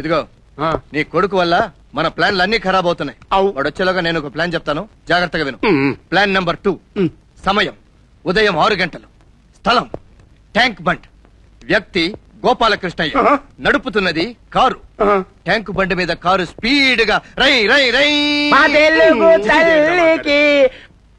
ఇదిగో నీ కొడుకు వల్ల మన ప్లాన్లు అన్ని ఖరాబ్ అవుతున్నాయి. వాడు వచ్చేలాగా నేను ఒక ప్లాన్ చెప్తాను, జాగ్రత్తగా విను. Plan number 2. సమయం ఉదయం 6 గంటలు. స్థలం ట్యాంక్ బండ్. వ్యక్తి గోపాలకృష్ణయ్య. నడుపుతున్నది కారు. ట్యాంక్ బండ్ మీద కారు స్పీడ్ గా రై రై రై.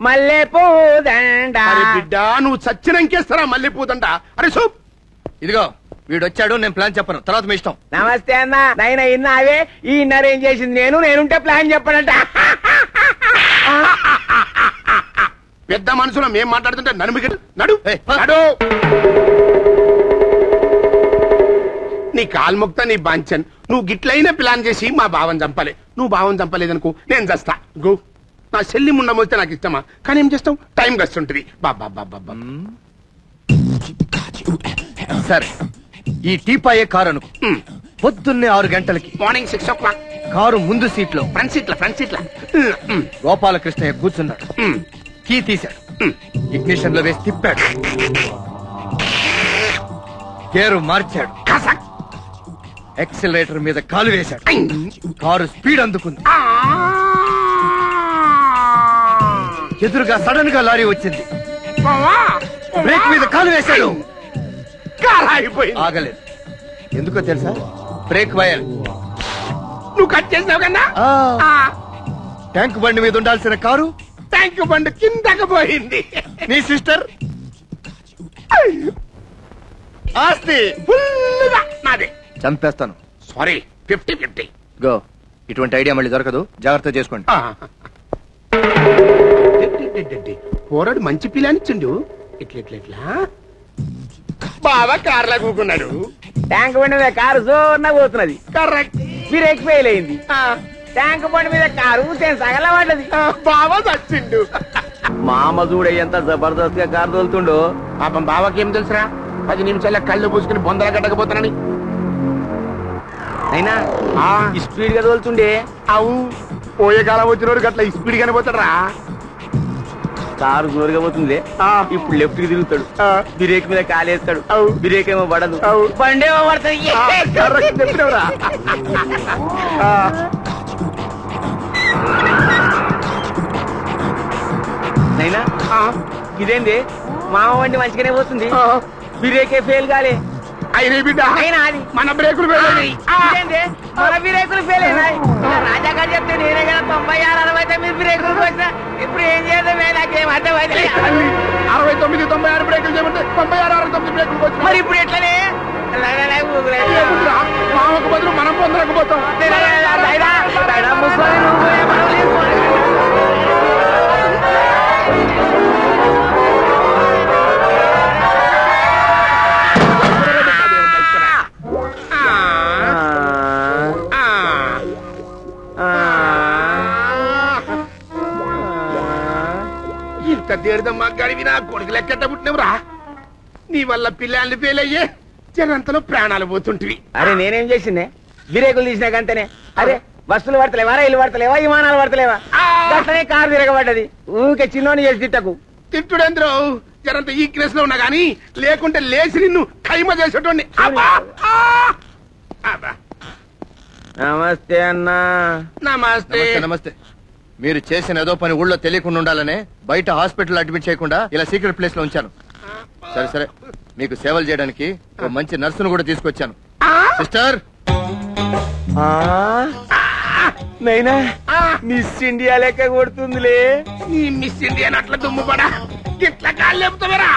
మల్లెపూదండ బిడ్డ నువ్వు చచ్చినంకేస్తారా మల్లెపూదండ? అరే సూప్. ఇదిగో వీడొచ్చాడు, నేను ప్లాన్ చెప్పను, తర్వాత మీ ఇష్టం. నమస్తే అన్న. నైనా ఇన్నావే ఈ ఇన్నరేం చేసింది నేనుంటే ప్లాన్ చెప్పనంట. పెద్ద మనుషులు మేం మాట్లాడుతుంటే నడు నడు. నీ కాల్ముక్త నీ బాంచన్. నువ్వు గిట్లయినా ప్లాన్ చేసి మా బావని చంపాలి. నువ్వు బావని చంపలేదనుకో నేను చస్తా. గో నా చెల్లి ముండమోస్తే నాకు ఇష్టమా, కానీ ఏం చేస్తావు, టైం గస్తుంటది. బాబా సరే, ఈ టీపాయే కారు అనుకో. పొద్దున్నే 6 గంటలకి మార్నింగ్ 6 o'clock కారు ముందు సీట్ లో ఫ్రంట్ సీట్ లా గోపాలకృష్ణయ్య కూర్చున్నాడు. కీ తీశాడు, ఇగ్నిషన్ లో వేసి తిప్పాడు, గేరు మార్చాడు, ఎక్సిలరేటర్ మీద కాలు వేశాడు. కారు స్పీడ్ అందుకుంది. ఎదురుగా సడన్ గా లారీ వచ్చింది. బ్రేక్ మీద కాలు వేశాడు. ఆగలేదు. ఎందుకో తెలుసా? బ్రేక్ వైర్ నువ్వు కట్ చేసినావు కన్నా. ట్యాంక్ బండి మీద ఉండాల్సిన కారు ట్యాంక్ బండి కిందకు పోయింది. నీ సిస్టర్ ఆస్తి నాదే. చంపేస్తాను. సారీ, 50-50. గో. ఇటువంటి ఐడియా మళ్ళీ దొరకదు, జాగ్రత్త చేసుకోండి. పోరాడు మంచి పిల్లానిచ్చిండు. ఇట్లా బాగా కార్లా కూకున్నాడు. ట్యాంక్ బండి మీద కారు జోరున పోతున్నది. కరెక్ట్. బ్రేక్ ఫెయిల్ అయింది. ట్యాంక్ బండి మీద కారు సగలబడ్డది. బాగా చచ్చిండు. మామ చూడే ఎంత జబర్దస్త్ గా కారు తోలుతుండో. పాపం బావకేం తెలుసురా, 10 నిమిషాల కళ్ళు పూసుకుని బొందల గడ్డకపోతానని. అయినా స్పీడ్ గా తోలుతుండే. అవు పోయే కాలం వచ్చినోడు గట్ల స్పీడ్ గానే పోతాడరా. కారు జోరుగా పోతుంది. ఇప్పుడు లెఫ్ట్ కి తిరుగుతాడు, బ్రేక్ మీద కాలేస్తాడు, బ్రేక్ ఏమో పడదు, బండేమో పడుతుంది. అయినా ఇదేంది, మామ వంటి మంచిగానే పోతుంది, బ్రేకే ఫెయిల్ కాలే. అయినా బిడ్డ అది మన బ్రేకులు ఫెయిల్ అయినాయి. మన బ్రేకులు ఫెయిల్ అయినాయి. రాజా గారు చెప్తే నేనే కదా 96-69 బ్రేకులు వచ్చిన. ఇప్పుడు ఏం చేద్దాం, నాకేం అర్థమైతే. 69-96 బ్రేకులు చేయమంటే 96-69 బ్రేకులు వచ్చి. మరి ఇప్పుడు ఎట్లనే మామకు బదులు మనం పొందలేకపోతాం. ఇంత దేడదమ్మా గడివి నా కొడుకు లెక్కట పుట్టినవురా. నీ వల్ల పిల్లల్ని ఫెయిల్ అయ్యే జనంతలో ప్రాణాలు పోతుంటివి. అరే నేనేం చేసిందే, బ్రేకులు తీసినాకంతేనే. అరే బస్సులు పడతలేవా, రైలు పడతలేవా, విమానాలు పడతలేవా, అట్లనే కారు తిరగబడ్డది. ఊకే చిన్నోని చేసి తిట్టకు. తిట్టుడేంద్రో, జరంత ఈక్నెస్ లో ఉన్నా గానీ లేకుంటే లేచి నిన్ను ఖైమ చేసేటోండి. నమస్తే అన్నా. నమస్తే. నమస్తే. మీరు చేసిన ఏదో పని ఊళ్ళో తెలియకుండా ఉండాలనే బయట హాస్పిటల్ అడ్మిట్ చేయకుండా ఇలా సీక్రెట్ ప్లేస్ లో ఉంచాను. సరే, మీకు సేవలు చేయడానికి ఒక మంచి నర్సును కూడా తీసుకొచ్చాను. సిస్టర్, నైనా మిస్ ఇండియా లెక్క కొడుతుందిలే. నీ మిస్ ఇండియా అట్లా దుమ్ముపడా ఇట్లా కాళ్ళు లేపుతావేరా.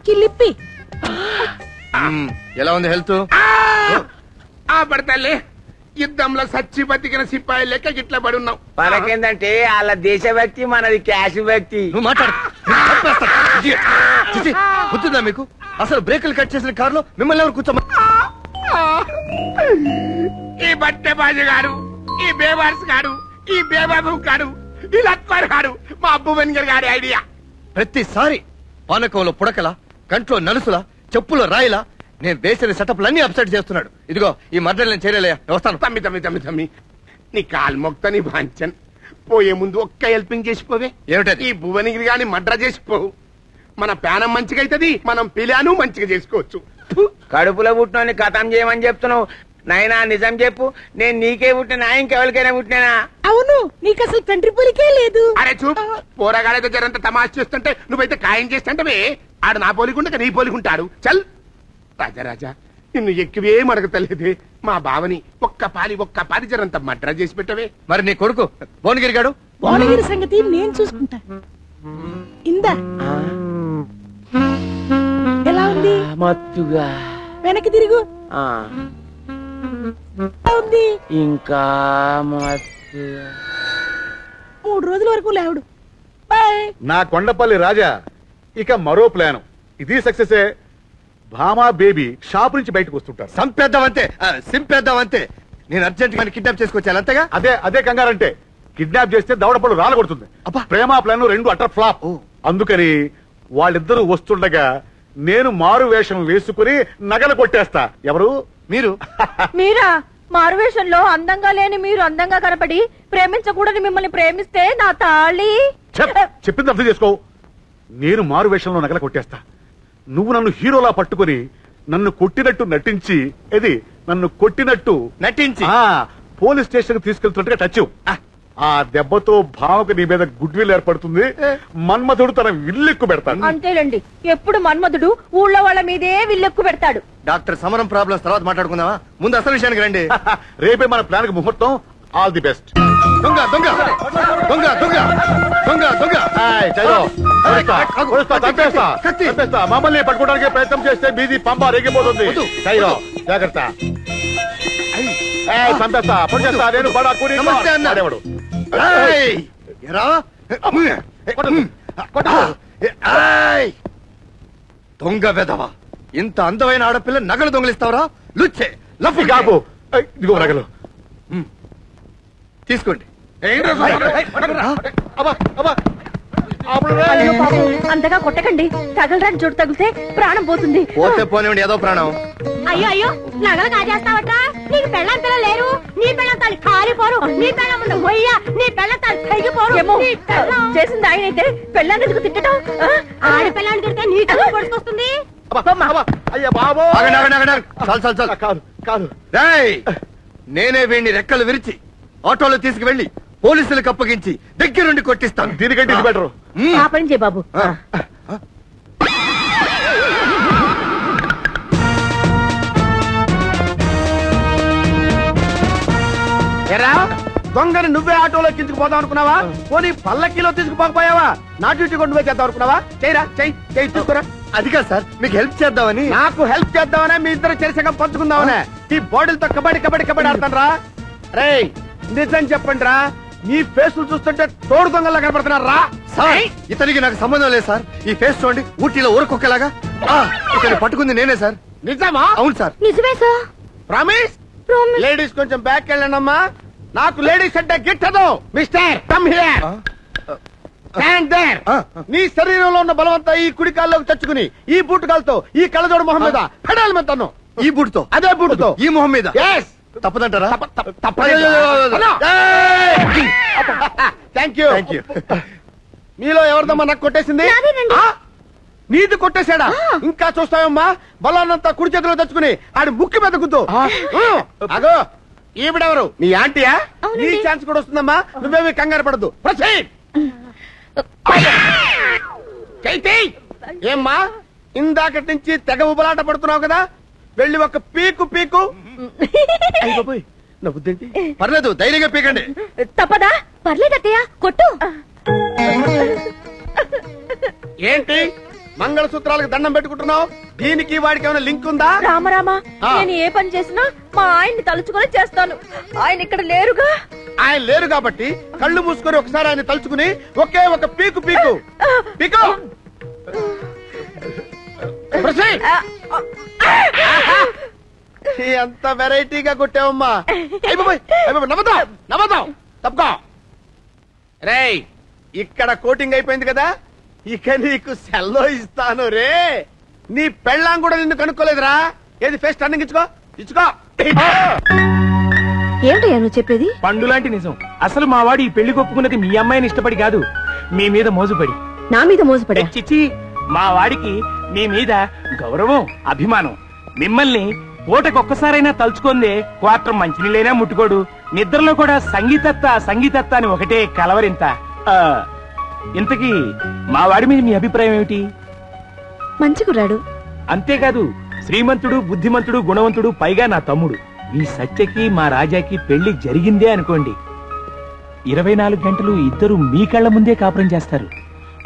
కిలిప్పి ఎలా ఉంది హెల్త్? పడతాలే, యుద్ధంలో సచ్చి బతికిన సిపాయి లెక్క గిట్లా పడి ఉన్నావు. మనకేందంటే వాళ్ళ దేశభక్తి, మనది క్యాష్ భక్తి. నువ్వు మాట్లాడు. గుర్తుందా మీకు? అసలు బ్రేకులు కట్ చేసిన కారులో మిమ్మల్ని ఎవరు కూర్చోమా? ఈ బట్టె బాజు గారు, ఈ బేవార్స్ గారు, ఈ బేబాబు గారు, ఈ లక్వర్ గారు, మా అబ్బు వెన్గర్ గారి ఐడియా. ప్రతిసారి పానకంలో పుడకల, కంట్లో నలుసులా, చెప్పులో రాయిలా నేను వేసిన సెటప్లన్నీ అప్సెట్ చేస్తున్నాడు. ఇదిగో ఈ మర్డర్ నేను చేయలేయా, వస్తాను. తమ్మి నీ కాలు మొక్త నీ బాంచన్. పోయే ముందు ఒక్క హెల్పింగ్ చేసిపోవే. ఏమిటది? ఈ భువనగిరి గాని మడ్ర చేసిపోవు. మన ప్యానం మంచిగా అవుతుంది, మనం పిలాను మంచిగా చేసుకోవచ్చు. కడుపులో పుట్టినోని కథం చేయమని చెప్తున్నావు. నాయనా నిజం చెప్పు, నేను నీకే పుట్టినా ఇంకెవరికైనా పుట్టినా? అవును, నీకు అసలు తండ్రి పోలికే లేదు. అరే చూప్, పోరగాడైతే జరంత తమాష చేస్తుంటే నువ్వైతే ఖాయం చేస్తుంటే ఆడు నా పోలికుంటే నీ పోలికుంటాడు. చల్ రాజా, నిన్ను ఎక్కువే మడగతలేదే. మా బావని ఒక్క పాలి జరంత మడ్ర చేసి పెట్టవే. మరి నీ కొడుకు భువనగిరి గాడు? భువనగిరి సంగతి నేను చూసుకుంటా. ఇందా ఎలా ఉంది? మత్తుగా వెనక్కి తిరుగు. ఎలా ఉంది? ఇంకా మత్తుగా. 3 రోజుల వరకు లేవుడు. బాయ్. నా కొండపల్లి రాజా, ఇక మరో ప్లాను. ఇది సక్సెసే. భామా బేబీ షాప్ నుంచి బయటకు వస్తుంటారు. సింపేద్దామంతే. నేను అర్జెంట్ గా కిడ్నాప్ చేసుకొచ్చాను అంతేగా. అదే కంగారంటే. కిడ్నాప్ చేస్తే దవడపళ్ళు రాలగొడుతుంది. ప్రేమ ప్లాన్ 2 అటర్ ఫ్లాప్. అందుకని వాళ్ళిద్దరూ వస్తుండగా నేను మారు వేషం వేసుకుని నగలు కొట్టేస్తా. ఎవరు? మీరా? మారువేషంలో అందంగా లేని మీరు అందంగా కనపడి ప్రేమించకూడని మిమ్మల్ని ప్రేమిస్తే నా తాళి. చెప్పింది అర్థం చేసుకో. నేను మారు వేషంలో నగలు కొట్టేస్తా. నువ్వు నన్ను హీరోలా పట్టుకుని నన్ను కొట్టినట్టు నటించి నన్ను కొట్టినట్టు నటించి పోలీస్ స్టేషన్ తీసుకెళ్తున్నట్టుగా టచ్. ఆ దెబ్బతో భావకు నీ మీద గుడ్ విల్ ఏర్పడుతుంది. మన్మధుడు తన విల్లెక్కు పెడతాడు. అంతేలండి, ఎప్పుడు మన్మధుడు ఊళ్ళో వాళ్ళ మీదే విల్లెక్కు పెడతాడు. డాక్టర్ సమరం ప్రాబ్లమ్స్ తర్వాత మాట్లాడుకుందామా? ముందు అసలు విషయానికి రండి. రేపే మన ప్లాన్ కి ముహూర్తం. All the best. దొంగ దొంగ దొంగ దొంగ దొంగ దొంగ చంపేస్తా. మమ్మల్ని పట్టుకోవడానికి ప్రయత్నం చేస్తే మీది పంప రేగిపోతుంది. జాగ్రత్త. చంపేస్తా, పొడిచేస్తా. నేను నమస్తే అన్నాడు. దొంగ వెధవా, ఇంత అందమైన ఆడపిల్ల నగలు దొంగలిస్తావరా? లుచ్చే లఫి కాపు. ఇదిగో నగలు తీసుకోండి. అంతగా కొట్టకండి, తగలరాని చోటు తగిలితే ప్రాణం పోతుంది. పోతే పోనివ్వండి, ఏదో ప్రాణం. అయ్యో నగలు కాజేస్తావట. నీకు పెళ్ళం పిల్ల లేరు, నీ పెళ్ళం తాళి కాలిపోరు, నీ పెళ్ళం ముందు మొయ్య, నీ పెళ్ళం తాళి తెగిపోరు. చేసింది ఆయన అయితే పెళ్ళాన్ని ఎందుకు తిట్టడం? ఆడి పెళ్ళాన్ని తిడితే నీకు పొడుచుకొస్తుంది. నేనే వీడిని రెక్కలు విరిచి ఆటోలో తీసుకువెళ్లి పోలీసులకు అప్పగించి దగ్గరుండి కొట్టిస్తాను. దీనికంటే ఇది బెటర్. ఆ పని చేయ బాబు. దొంగని నువ్వే ఆటోలో కించుకుపోదాం అనుకున్నావా? పోనీ పల్లకీలో తీసుకుపోకపోయావా? నా డ్యూటీ కూడా నువ్వే చేద్దాం అనుకున్నావా? చేయరా, చెయ్యి తీసుకురా. అది కాదు సార్, మీకు హెల్ప్ చేద్దామని. నాకు హెల్ప్ చేద్దామనే, మీ ఇద్దరు చెరిసగం పంచుకుందామనే ఈ బాటిల్తో కబడ్డీ ఆడతాను రా. రే నిజం చెప్పండి రా, మీ ఫేసులు చూస్తుంటే తోడు దొంగల్లా కనపడుతున్నారా? సార్ ఇతనికి నాకు సంబంధం లేదు సార్. ఈ ఫేస్ చూడండి, ఊటీలో ఊరుకొక్కలాగా. ఇతను పట్టుకుంది నేనే సార్. నిజమా? అవును సార్. నిజమే సార్. ప్రామిస్? లేడీస్ కొంచెం బ్యాక్ వెళ్ళండి అమ్మా. నాకు లేడీస్ అంటే గిట్టదు. Mister come here, stand there. నీ శరీరంలో ఉన్న బలవంతా ఈ కుడి కాల్లోకి తెచ్చుకుని ఈ బూటు కాలుతో ఈ కళ్ళజోడు మొహం మీద పెడాలి మెత్తాను. ఈ బూటుతో? అదే బూటుతో ఈ మొహం మీద. తప్పదంటారా? Thank you. మీలో ఎవరిదమ్మా నాకు కొట్టేసింది? నీది కొట్టేశాడా? ఇంకా చూస్తావమ్మా, బలాన్నంతా కుడి చేతిలో తెచ్చుకుని ఆడి ముక్కు మీద గుద్దు. అగో ఈవిడెవరు? మీ ఆంటీయా? నీ ఛాన్స్ కూడా వస్తుందమ్మా, నువ్వేమి కంగారు పడద్దు. ఏమ్మా ఇందాకటి నుంచి తెగ ఉబలాట పడుతున్నావు కదా, వెళ్ళి ఒక పీకు. నవ్వుద్దేంటి? పర్లేదు, ధైర్యంగా పీకండి. తప్పదా? పర్లేదు అత్తయ్య, కొట్టు. ఏంటి మంగళసూత్రాలకు దండం పెట్టుకుంటున్నావు? దీనికి వాడికి ఏమైనా లింక్ ఉందా? రామరామా, నేను ఏ పని చేసినా మా ఆయన్ని తలుచుకొని చేస్తాను. ఆయన ఇక్కడ లేరుగా. ఆయన లేరు కాబట్టి కళ్ళు మూసుకొని ఒకసారి ఆయన తలుచుకుని ఒకే ఒక పీకు. ఎంత వెరైటీగా కొట్టావమ్మా. నవ్వదాం తప్పుకో. రేయ్ ఇక్కడ కోటింగ్ అయిపోయింది కదా, ఇక నీకు సెల్లో ఇస్తాను రే. నీ పెళ్ళాం కూడా నిన్ను కనుక్కోలేదురా. ఏది ఫేస్ టర్నింగ్ ఇచ్చుకో. ఏమిటయ్యా నువ్వు చెప్పేది? పండు లాంటి నిజం. అసలు మా వాడు ఈ పెళ్లి ఒప్పుకున్నది మీ అమ్మాయిని ఇష్టపడి కాదు, మీ మీద మోజుపడి. నా మీద మోసపడా? చిచ్చి, మా వాడికి మీ మీద గౌరవం, అభిమానం. మిమ్మల్ని పూటకొక్కసారైనా తలుచుకుందే క్వార్టర్ మంచినీళ్ళైనా ముట్టుకోడు. నిద్రలో కూడా సంగీతత్త అని ఒకటే కలవరింత. ఇంతకీ మా వాడి మీద మీ అభిప్రాయం ఏమిటి? మంచి కుర్రాడు. అంతేకాదు శ్రీమంతుడు, బుద్ధిమంతుడు, గుణవంతుడు, పైగా నా తమ్ముడు. ఈ సత్యకి మా రాజాకి పెళ్లి జరిగిందే అనుకోండి, 24 గంటలు ఇద్దరు మీ కళ్ళ ముందే కాపురం చేస్తారు.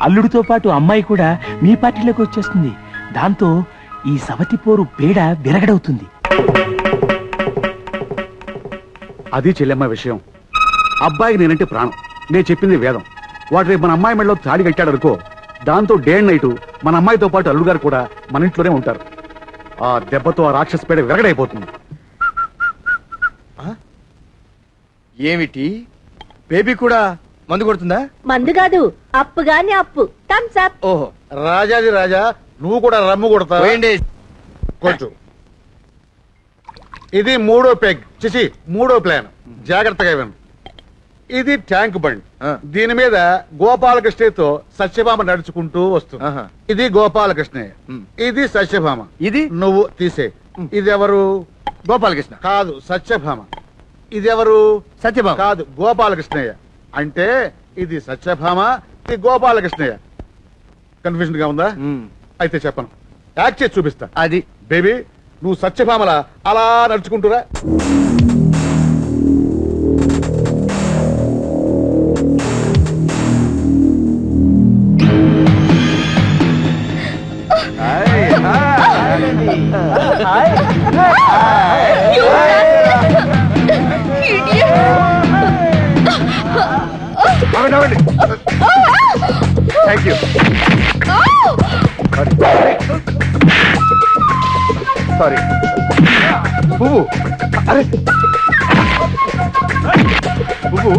అల్లుడితో పాటు అమ్మాయి కూడా మీ పార్టీలోకి వచ్చేస్తుంది. దాంతో ఈ సవతి పోరు పేడ విరగడవుతుంది. అది చెల్లెమ్మ విషయం. అబ్బాయికి నేనంటే ప్రాణం. నేను చెప్పింది వేదం. వాడు రేపు మన అమ్మాయి మెడలో తాడి కట్టాడు అనుకో, దాంతో డే అండ్ నైట్ మన అమ్మాయితో పాటు అల్లుడు గారు కూడా మన ఇంట్లోనే ఉంటారు. ఆ దెబ్బతో ఆ రాక్షస పేడ విరగడైపోతుంది. ఏమిటి, బేబీ కూడా మందు కొడుతుందా? మందు కాదు, అప్పు గాని అప్పు. Thumbs up. ఓహో, రాజాది రాజా, నువ్వు కూడా రమ్ము కొడతావు. పోయండి. కొంచెం. ఇది 3వ పెగ్, చిచి 3వ ప్లాన్. జాగ్రత్తగా విను. ఇది ట్యాంక్ బండ్. దీని మీద గోపాలకృష్ణతో సత్యభామ నడుచుకుంటూ వస్తుంది. ఇది గోపాలకృష్ణయ్య, ఇది సత్యభామ. ఇది నువ్వు తీసే. ఇది ఎవరు? గోపాలకృష్ణ కాదు, సత్యభామ. ఇది ఎవరు? సత్యభామ కాదు, గోపాలకృష్ణయ్య. అంటే ఇది సత్యభామ, ఇది గోపాలకృష్ణయ్య. కన్ఫ్యూజన్ గా ఉందా? అయితే చెప్పను, యాక్ట్ చేసి చూపిస్తా. అది బేబీ, నువ్వు సత్యభామలా అలా నడుచుకుంటురా. Thank you. సారీ. పువ్వు, అరే పువ్వు.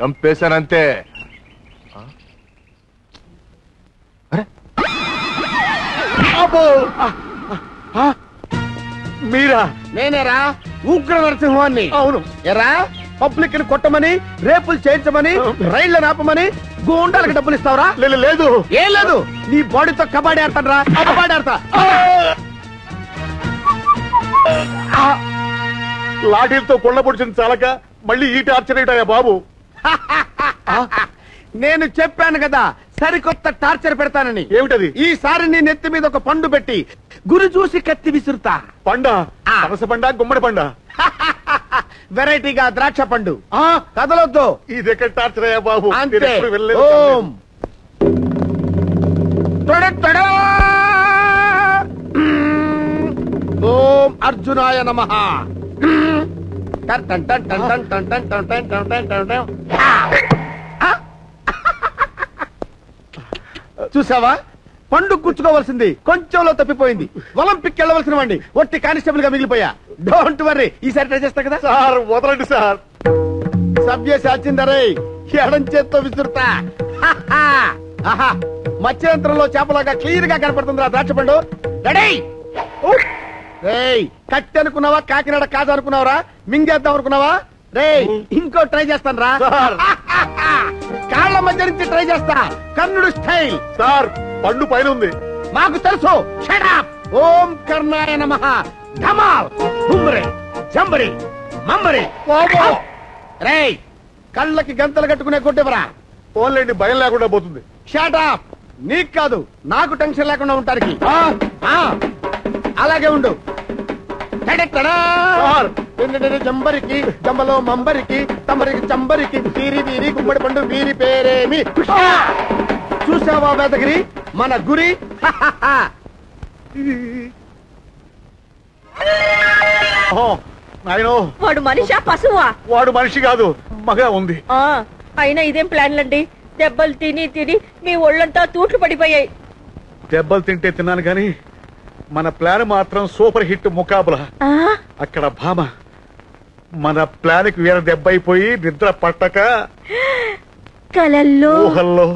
చంపేశానంతే. మీరా? నేనేరా, ఉగ్ర నరసింహాన్ని. అవును. ఎరా, పబ్లిక్ ని కొట్టమని, రేపులు చేయించమని, రైళ్లను ఆపమని గూండాలకు డబ్బులు ఇస్తావరా? లేదు. ఏం లేదు, నీ బాడీతో కబడ్డీ ఆడతాను రా. కబడ్డీ ఆడతా. లాఠీలతో కొళ్ళ పొడిచిన చాలక మళ్ళీ ఈ టార్చర్ ఏంటయ్యా బాబు? నేను చెప్పాను కదా సరికొత్త టార్చర్ పెడతానని. ఏమిటది? ఈసారి నీ నెత్తి మీద ఒక పండు పెట్టి గురి చూసి కత్తి విసురుతా. పండ? పనస పండ, గుమ్మడి పండ? వెరైటీగా ద్రాక్ష పండు. కదలొద్దు. ఇది ఎక్కడ టార్చర్ అయ్యా బాబు? అంతే. ఓం ఓం అర్జునాయ నమః. చూసావా, పండు కూర్చుకోవాల్సింది కొంచెంలో తప్పిపోయింది. ఒలింపిక్ వెళ్ళవలసిన వాడిని ఒట్టి కానిస్టేబుల్ గా మిగిలిపోయా. డోంట్ వర్రీ, ఈసారి ట్రై చేస్తా కదా. సార్ వదలండి సార్. సభ్య సాచిందరే, ఎడం చేత్తో విసురుతా. ఆహా, మత్స్యంత్రంలో చేపలాగా క్లియర్ గా కనపడుతుందిరా ద్రాక్ష పండు. రెడీ? కట్టి అనుకున్నావా, కాకినాడ కాదు అనుకున్నావరా, మింగేద్దాం అనుకున్నావా? రే, ఇంకో ట్రై చేస్తాను రా. కాళ్ళ మధ్య నుంచి ట్రై చేస్తా, కన్నుడు స్టైల్. సార్ పండు పైన ఉంది. మాకు తెలుసు. Shut up! ఓం కర్ణాయ నమః. ధమాల్ బుమ్రే జంబరి మంబరి. రేయ్ కళ్ళకి గంతలు కట్టుకునే కొట్టేవరా. ఓన్లేండి, భయం లేకుండా పోతుంది. Shot up. నీకు కాదు, నాకు టెన్షన్ లేకుండా ఉంటానికి. అలాగే ఉండు. జంబరికి జంబలో మంబరికి తమరికి చంబరికి వీరి వీరి గుమ్మడి పండు వీరి పేరేమి. చూసావా వేదగిరి మన గురి. వాడు మనిషా పశువా? వాడు మనిషి కాదు, మగ ఉంది. అయినా ఇదేం ప్లాన్లండి? దెబ్బలు తిని తిని మీ ఒళ్ళంతా తూట్లు పడిపోయాయి. దెబ్బలు తింటే తిన్నాను గాని మన ప్లాన్ మాత్రం సూపర్ హిట్ ముకాబలా. అక్కడ భామ మన ప్లాన్ కి వేరే దెబ్బ అయిపోయి నిద్ర పట్టక కలల్లో ఊహల్లో